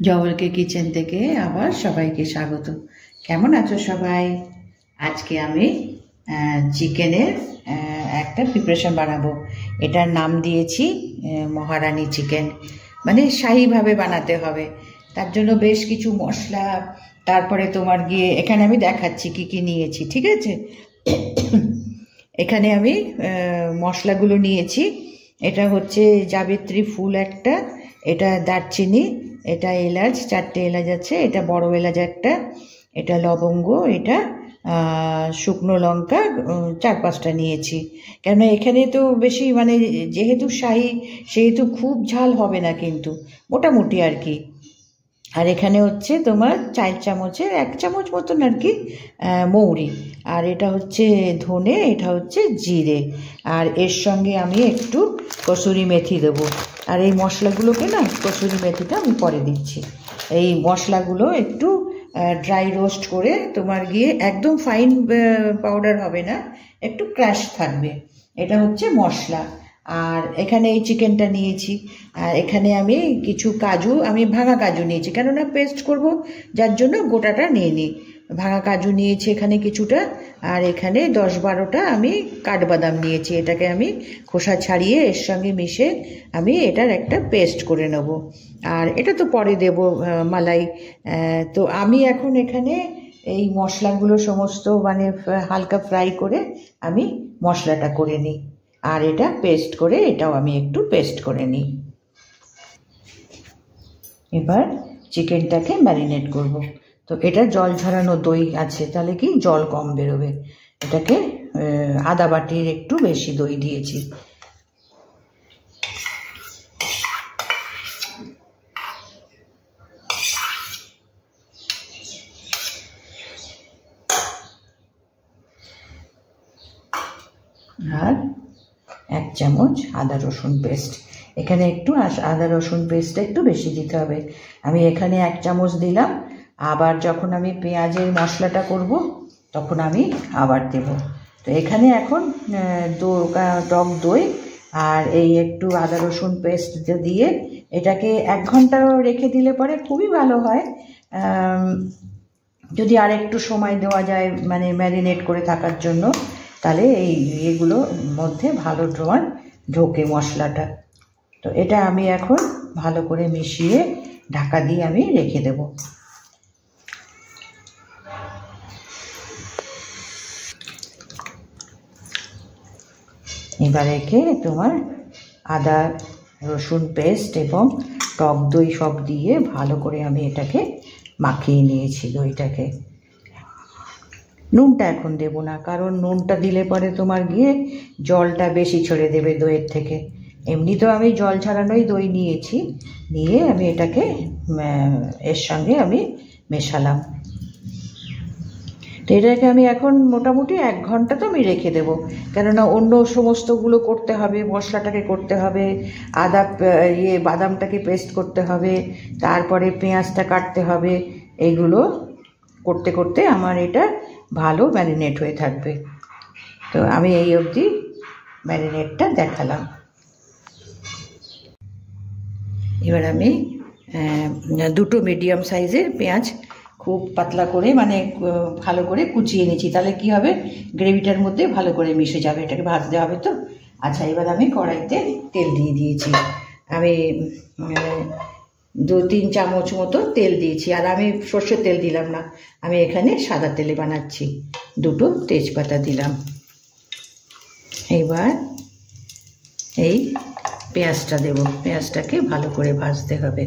জবলকে kitchen থেকে আবার সবাইকে স্বাগত। কেমন আছো সবাই? আজকে আমি চিকেনের একটা প্রিপারেশন বানাবো। এটার নাম দিয়েছি মহারানী চিকেন, মানে শাহীভাবে বানাতে হবে। তার জন্য বেশ কিছু মশলা, তারপরে তোমার গিয়ে এখানে আমি দেখাচ্ছি কি কি নিয়েছি, ঠিক আছে? এখানে আমি মশলাগুলো নিয়েছি। এটা হচ্ছে জাবিত্রী ফুল একটা, এটা দারচিনি, এটা এলাচ, 4টে এলাচ আছে, এটা বড় এলাচ একটা, এটা লবঙ্গ, এটা শুকনো লঙ্কা 4-5টা নিয়েছি। কেননা এখানে তো বেশি মানে যেহেতু শাহী সেহেতু খুব ঝাল হবে না, কিন্তু মোটামুটি আর কি। আর এখানে হচ্ছে তোমার 4 চামচের 1 চামচ মতন আর কি মৌরি, আর এটা হচ্ছে ধনে, এটা হচ্ছে জিরে, আর এর সঙ্গে আমি একটু কসুরি মেথি দেবো। আর এই মশলাগুলোকে না, কসুরি মেথিটা আমি পরে দিচ্ছি। এই মশলাগুলো একটু ড্রাই রোস্ট করে তোমার গিয়ে একদম ফাইন পাউডার হবে না, একটু ক্র্যাশ থাকবে। এটা হচ্ছে মশলা। আর এখানে এই চিকেনটা নিয়েছি, আর এখানে আমি কিছু কাজু, আমি ভাঙা কাজু নিয়েছি কেননা পেস্ট করব, যার জন্য গোটাটা নিয়ে নিই। ভাঙা কাজু নিয়েছি এখানে কিছুটা, আর এখানে 10-12টা আমি কাঠবাদাম নিয়েছি। এটাকে আমি খোসা ছাড়িয়ে এর সঙ্গে মিশে আমি এটার একটা পেস্ট করে নেব। আর এটা তো পরে দেব মালাই। তো আমি এখন এখানে এই মশলাগুলো সমস্ত মানে হালকা ফ্রাই করে আমি মশলাটা করে নিই, আর এটা পেস্ট করে এটাও আমি একটু পেস্ট করে নিই। এবার চিকেনটাকে ম্যারিনেট করব। তো এটা জল ঝরানো দই আছে, তাহলে কি জল কম বেরোবে। এটাকে আধা বাটির একটু বেশি দই দিয়েছি। আর 1 চামচ আদা রসুন পেস্ট। এখানে একটু আদা রসুন পেস্টটা একটু বেশি দিতে হবে। আমি এখানে 1 চামচ দিলাম, আবার যখন আমি পেঁয়াজের মশলাটা করব তখন আমি আবার দেব। তো এখানে এখন টক দই আর এই একটু আদা রসুন পেস্ট দিয়ে এটাকে 1 ঘন্টা রেখে দিলে পরে খুবই ভালো হয়। যদি আর একটু সময় দেওয়া যায় মানে ম্যারিনেট করে থাকার জন্য, তাহলে এগুলো মধ্যে ভালো ঢোকে মশলাটা। তো এটা আমি এখন ভালো করে মিশিয়ে ঢাকা দিয়ে আমি রেখে দেব। এবার রেখে তোমার আদা রসুন পেস্ট এবং টক দই সব দিয়ে ভালো করে আমি এটাকে মাখিয়ে নিয়েছি দইটাকে। নুনটা এখন দেব না, কারণ নুনটা দিলে পরে তোমার গিয়ে জলটা বেশি ছেড়ে দেবে দইয়ের থেকে। এমনি তো আমি জল ছাড়ানোই দই নিয়েছি, নিয়ে আমি এটাকে এর সঙ্গে আমি মেশালাম। তো এটাকে আমি এখন মোটামুটি 1 ঘন্টা তো আমি রেখে দেবো, কেননা অন্য সমস্তগুলো করতে হবে, মশলাটাকে করতে হবে, বাদামটাকে পেস্ট করতে হবে, তারপরে পেঁয়াজটা কাটতে হবে। এইগুলো করতে করতে আমার এটা ভালো ম্যারিনেট হয়ে থাকবে। তো আমি এই অবধি ম্যারিনেটটা দেখালাম। এবার আমি 2টো মিডিয়াম সাইজের পেঁয়াজ খুব পাতলা করে মানে ভালো করে কুচিয়ে নিয়েছি, তাহলে কি হবে গ্রেভিটার মধ্যে ভালো করে মিশে যাবে। এটাকে ভাজতে হবে তো। আচ্ছা, এবার আমি কড়াইতে তেল দিয়ে দিয়েছি। আমি 2-3 চামচ মতো তেল দিয়েছি, আর আমি সর্ষের তেল দিলাম না, আমি এখানে সাদা তেলে বানাচ্ছি। 2টো তেজপাতা দিলাম। এবার এই পেঁয়াজটা দেব, পেঁয়াজটাকে ভালো করে ভাজতে হবে।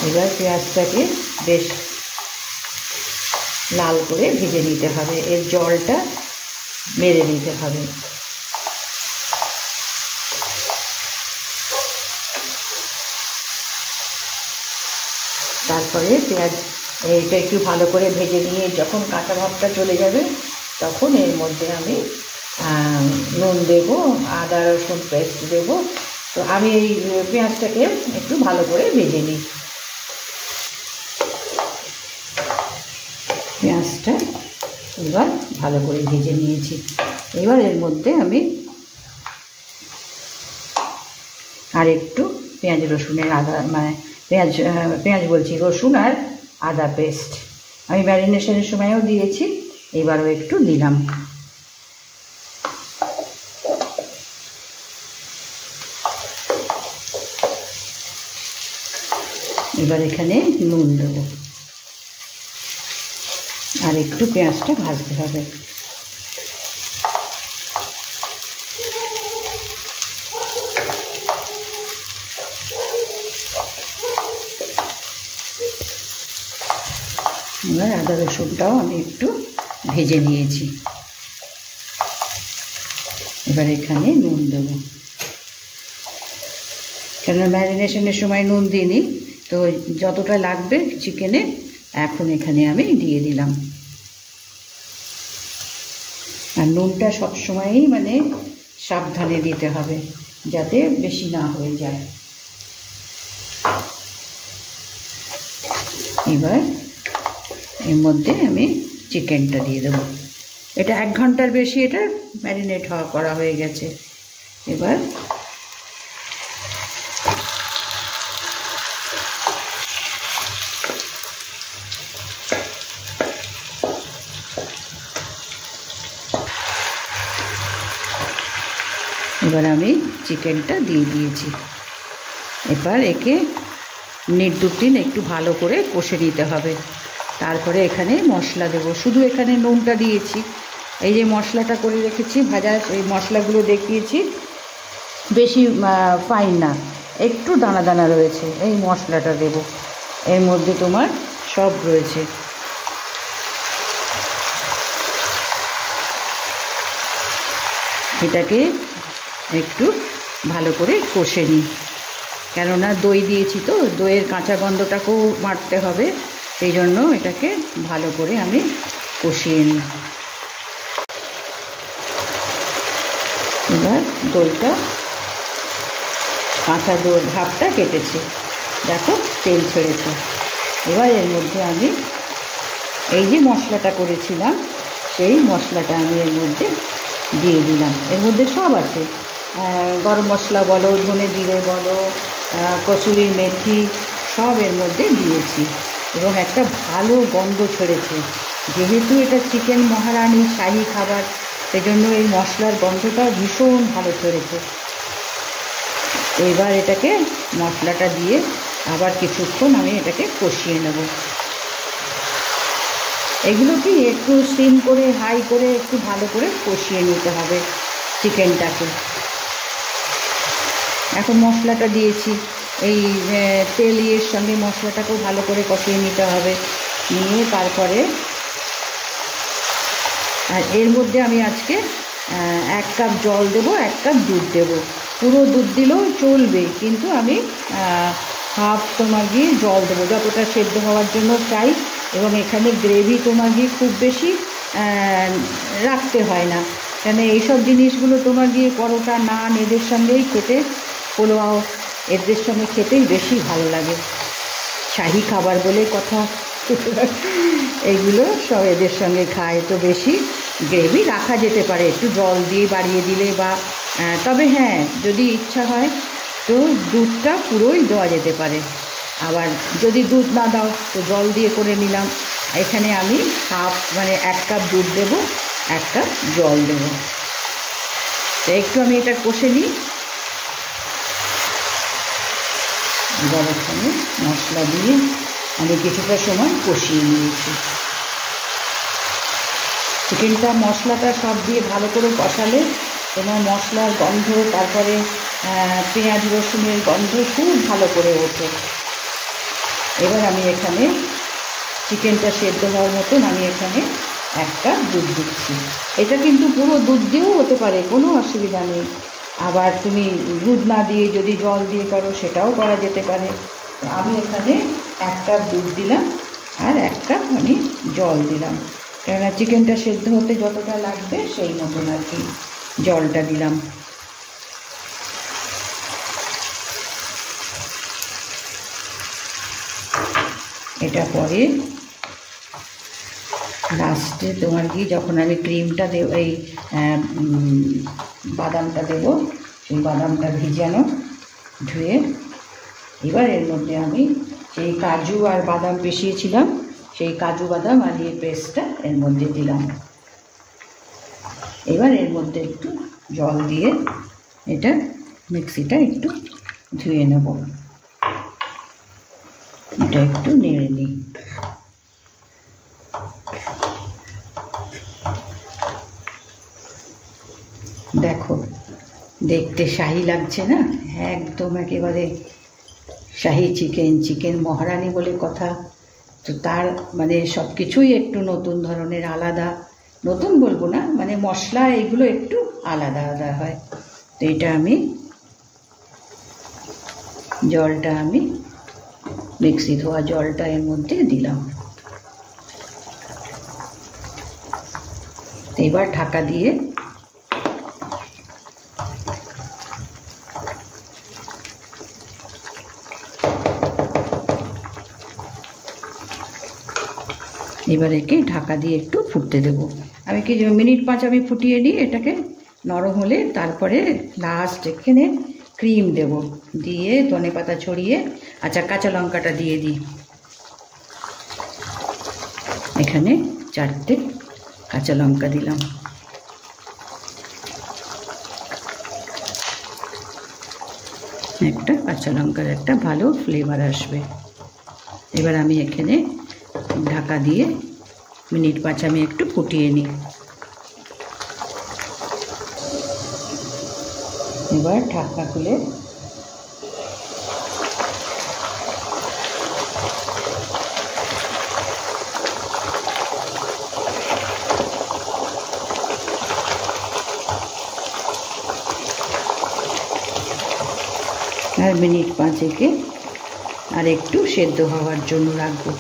এবার পেঁয়াজটাকে বেশ লাল করে ভেজে নিতে হবে, এর জলটা মেরে নিতে হবে। তারপরে এটা একটু ভালো করে ভেজে নিয়ে যখন কাঁচা ভাবটা চলে যাবে, তখন এর মধ্যে আমি নুন দেবো, আদা রসুন পেস্ট দেবো। তো আমি এই পেঁয়াজটাকে একটু ভালো করে ভেজে নিই। পেঁয়াজটা এবার ভালো করে ভেজে নিয়েছি। এবার এর মধ্যে আমি আর একটু পেঁয়াজ রসুনের পেঁয়াজ বলছি রসুন আর আদা পেস্ট আমি ম্যারিনেশনের সময়ও দিয়েছি, এবারও একটু দিলাম। এবার এখানে নুন দেবো আর একটু পেঁয়াজটা ভাজতে হবে। এবার আদা রসুনটাও আমি একটু ভেজে নিয়েছি। এবার এখানে নুন দেবো, কেন ম্যারিনেশনের সময় নুন দিইনি, তো যতটা লাগবে চিকেনে এখন এখানে আমি দিয়ে দিলাম। আর নুনটা সবসময়ই মানে সাবধানে দিতে হবে যাতে বেশি না হয়ে যায়। এবার এর মধ্যে আমি চিকেনটা দিয়ে দেবো। এটা 1 ঘন্টার বেশি এটা ম্যারিনেট করা হয়ে গেছে। এবার আমি চিকেনটা দিয়ে দিয়েছি। এবার একে মিনিট 2-3 একটু ভালো করে কষে নিতে হবে। তারপরে এখানে মশলা দেবো। শুধু এখানে নুনটা দিয়েছি, এই যে মশলাটা করে রেখেছি ভাজা, এই মশলাগুলো দেখিয়েছি, বেশি ফাইন না, একটু দানা দানা রয়েছে। এই মশলাটা দেব, এর মধ্যে তোমার সব রয়েছে। এটাকে একটু ভালো করে কষে নিই, কেননা দই দিয়েছি তো, দইয়ের কাঁচা গন্ধটাকেও মারতে হবে, সেই জন্য এটাকে ভালো করে আমি কষিয়ে নিই। এবার দইটা কাঁচা দই ভাবটা কেটেছে, দেখো তেল ছেড়েছে। এবার এর মধ্যে আমি এই যে মশলাটা করেছিলাম সেই মশলাটা আমি এর মধ্যে দিয়ে দিলাম। এর মধ্যে সব আছে, গরম মশলা বলো, ধনে জিরে বলো, কসুরি মেথি, সব এর মধ্যে দিয়েছি এবং একটা ভালো গন্ধ ছেড়েছে। যেহেতু এটা চিকেন মহারানি শাহী খাবার, সেজন্য এই মশলার গন্ধটা ভীষণ ভালো ছেড়েছে। এবার এটাকে মশলাটা দিয়ে আবার কিছুক্ষণ আমি এটাকে কষিয়ে নেব। এগুলো কি একটু সিম করে হাই করে একটু ভালো করে কষিয়ে নিতে হবে চিকেনটাকে। এখন মশলাটা দিয়েছি, এই তেল ইয়ের সঙ্গে মশলাটাকেও ভালো করে কষিয়ে নিতে হবে। নিয়ে তারপরে আর এর মধ্যে আমি আজকে 1 কাপ জল দেবো, 1 কাপ দুধ দেবো। পুরো দুধ দিলেও চলবে, কিন্তু আমি হাফ তোমার গিয়ে জল দেবো, যতটা সেদ্ধ হওয়ার জন্য চাই। এবং এখানে গ্রেভি তোমার গিয়ে খুব বেশি রাখতে হয় না, কেন এইসব জিনিসগুলো তোমার গিয়ে পরোটা, নান এদের সঙ্গেই খেতে, পোলাও এদের সঙ্গে খেতেই বেশি ভালো লাগে। শাহী খাবার বলে কথা, এইগুলো সব এদের সঙ্গে খায়, তো বেশি গ্রেভি রাখা যেতে পারে একটু জল দিয়ে বাড়িয়ে দিলে, বা তবে হ্যাঁ যদি ইচ্ছা হয় তো দুধটা পুরোই দেওয়া যেতে পারে। আবার যদি দুধ না দাও তো জল দিয়ে করে নিলাম। এখানে আমি হাফ মানে 1 কাপ দুধ দেবো, 1 কাপ জল দেবো। তো একটু আমি এটা কষে নিই। এবার এখানে মশলা দিয়ে আমি কিছুটা সময় কষিয়ে নিয়েছি। চিকেনটা মশলাটা সব দিয়ে ভালো করে কষালে তোমার মশলার গন্ধ, তারপরে পেঁয়াজ রসুনের গন্ধ খুব ভালো করে ওঠে। এবার আমি এখানে চিকেনটা সেদ্ধ হওয়ার মতন আমি এখানে 1 কাপ দুধ দিচ্ছি। এটা কিন্তু পুরো দুধ দিয়েও হতে পারে, কোনো অসুবিধা নেই। আবার তুমি দুধ না দিয়ে যদি জল দিয়ে করো সেটাও করা যেতে পারে। আমি এখানে 1 কাপ দুধ দিলাম আর 1 কাপ আমি জল দিলাম। কেননা চিকেনটা সেদ্ধ হতে যতটা লাগবে সেই মতন আর কি জলটা দিলাম। এটা পরে লাস্টে তোমার কি যখন আমি ক্রিমটা দেব, এই বাদামটা দেবো, সেই বাদামটা ভিজানো ধুয়ে এবার এর মধ্যে আমি সেই কাজু আর বাদাম পিষিয়েছিলাম, সেই কাজু বাদাম আর এই পেস্টটা এর মধ্যে দিলাম। এবার এর মধ্যে একটু জল দিয়ে এটা মিক্সিটা একটু ধুয়ে নেব। এটা একটু নেড়ে নিই। দেখো দেখতে শাহি লাগছে না? একদম একেবারে শাহি চিকেন, চিকেন মহারানি বলে কথা। তো তার মানে সব কিছুই একটু নতুন ধরনের, আলাদা। নতুন বলবো না, মানে মশলা এগুলো একটু আলাদা আলাদা হয়। তো এটা আমি জলটা আমি মিক্সি ধোয়া জলটা এর মধ্যে দিলাম। এবার ঢাকা দিয়ে এবার একে ঢাকা দিয়ে একটু ফুটতে দেবো। আমি কি মিনিট 5 আমি ফুটিয়ে নিই এটাকে, নরম হলে তারপরে লাস্ট এখানে ক্রিম দেব, দিয়ে ধনেপাতা ছড়িয়ে, আচ্ছা কাঁচা লঙ্কাটা দিয়ে দিই। এখানে 4টে কাঁচা লঙ্কা দিলাম। একটা কাঁচা লঙ্কার একটা ভালো ফ্লেভার আসবে। এবার আমি এখানে ঢাকা দিয়ে মিনিট 5 আমি একটু ফুটিয়ে নিই। এবার ঢাকা খুলে আর মিনিট 5 আর একটু সেদ্ধ হওয়ার জন্য রাখবো।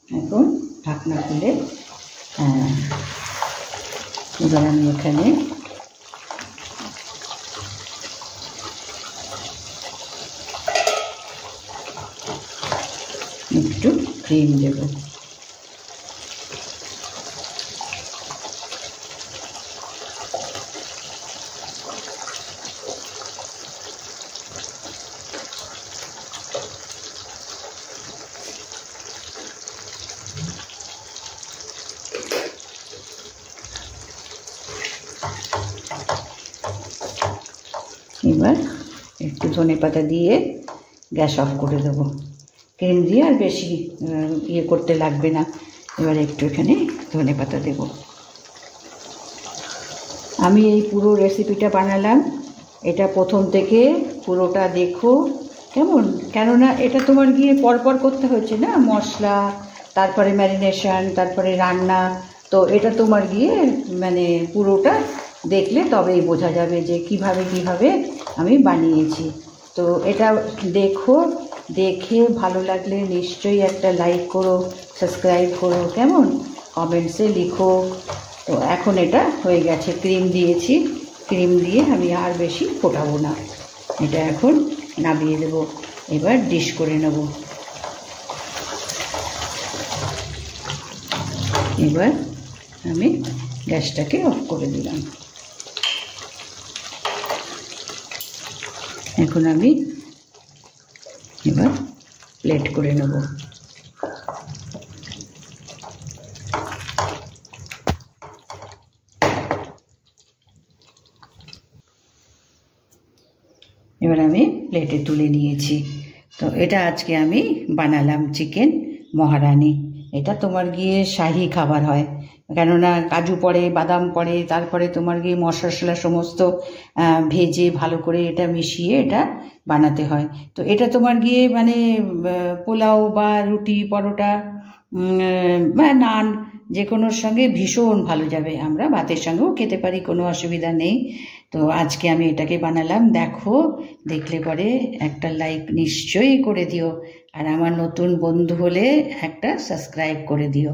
এখন ঢাকনা খুলে এবার আমি এখানে একটু ক্রিম দেব। এবার একটু ধনেপাতা দিয়ে গ্যাস অফ করে দেবো। ক্রিম দিয়ে আর বেশি ইয়ে করতে লাগবে না। এবার একটু এখানে ধনেপাতা দেব। আমি এই পুরো রেসিপিটা বানালাম, এটা প্রথম থেকে পুরোটা দেখো কেমন, কেননা এটা তোমার গিয়ে পরপর করতে হচ্ছে না, মশলা, তারপরে ম্যারিনেশন, তারপরে রান্না। তো এটা তোমার গিয়ে মানে পুরোটা দেখলে তবেই বোঝা যাবে যে কিভাবে কিভাবে আমি বানিয়েছি। তো এটা দেখো, দেখে ভালো লাগলে নিশ্চয়ই একটা লাইক করো, সাবস্ক্রাইব করো, কেমন, কমেন্টসে লিখো। তো এখন এটা হয়ে গেছে, ক্রিম দিয়েছি, ক্রিম দিয়ে আমি আর বেশি ফোটাবো না, এটা এখন নামিয়ে দেবো। এবার ডিশ করে নেব। এবার আমি গ্যাসটাকে অফ করে দিলাম। এখন আমি এবার প্লেট করে নেব। এবার আমি প্লেটে তুলে নিয়েছি। তো এটা আজকে আমি বানালাম চিকেন মহারানি। এটা তোমার গিয়ে শাহি খাবার হয়, কেননা কাজু পড়ে, বাদাম পড়ে, তারপরে তোমার গিয়ে মশলা সমস্ত ভেজে ভালো করে এটা মিশিয়ে এটা বানাতে হয়। তো এটা তোমার গিয়ে মানে পোলাও বা রুটি, পরোটা বা নান যে কোনোর সঙ্গে ভীষণ ভালো যাবে। আমরা ভাতের সঙ্গেও খেতে পারি, কোনো অসুবিধা নেই। তো আজকে আমি এটাকে বানালাম। দেখো, দেখলে পরে একটা লাইক নিশ্চয়ই করে দিও, আর আমার নতুন বন্ধু হলে একটা সাবস্ক্রাইব করে দিও।